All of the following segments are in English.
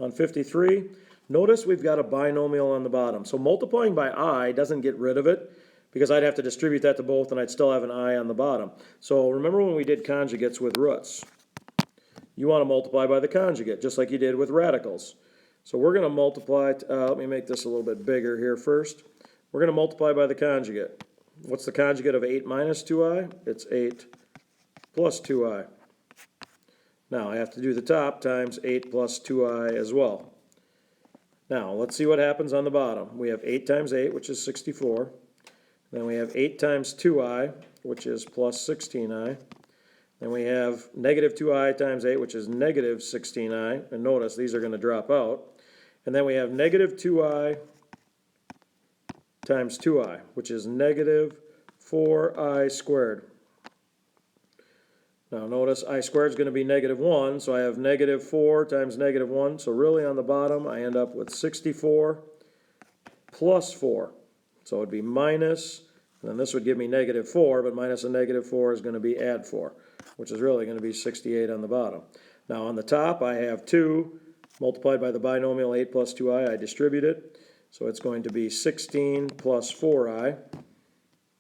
On 53, notice we've got a binomial on the bottom. So multiplying by I doesn't get rid of it because I'd have to distribute that to both and I'd still have an I on the bottom. So remember when we did conjugates with roots? You want to multiply by the conjugate, just like you did with radicals. So we're going to multiply, let me make this a little bit bigger here first. We're going to multiply by the conjugate. What's the conjugate of 8 minus 2i? It's 8 plus 2i. Now I have to do the top times 8 plus 2i as well. Now let's see what happens on the bottom. We have 8 times 8, which is 64. Then we have 8 times 2i, which is plus 16i. Then we have negative 2i times 8, which is negative 16i. And notice these are going to drop out. And then we have negative 2i times 2i, which is negative 4i squared. Now notice I squared is going to be negative 1, so I have negative 4 times negative 1. So really on the bottom I end up with 64 plus 4. So it would be minus, and then this would give me negative 4, but minus a negative 4 is going to be add 4, which is really going to be 68 on the bottom. Now on the top I have 2 multiplied by the binomial 8 plus 2i. I distribute it, so it's going to be 16 plus 4i.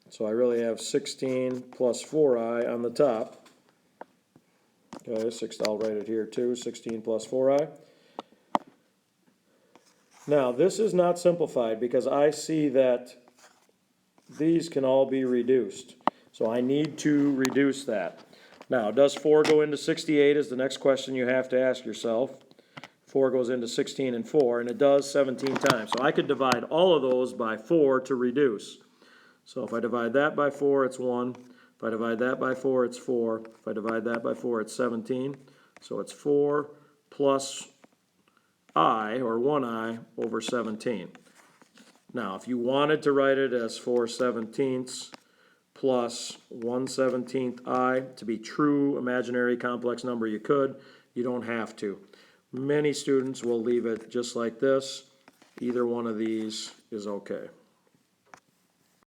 So I really have 16 plus 4i on the top. Okay, I'll write it here too, 16 plus 4i. Now this is not simplified because I see that these can all be reduced. So I need to reduce that. Now, does 4 go into 68 is the next question you have to ask yourself. 4 goes into 16 and 4, and it does 17 times. So I could divide all of those by 4 to reduce. So if I divide that by 4, it's 1. If I divide that by 4, it's 4. If I divide that by 4, it's 17. So it's 4 plus I, or 1i, over 17. Now, if you wanted to write it as 4/17 plus 1/17 I to be true imaginary complex number, you could. You don't have to. Many students will leave it just like this. Either one of these is okay.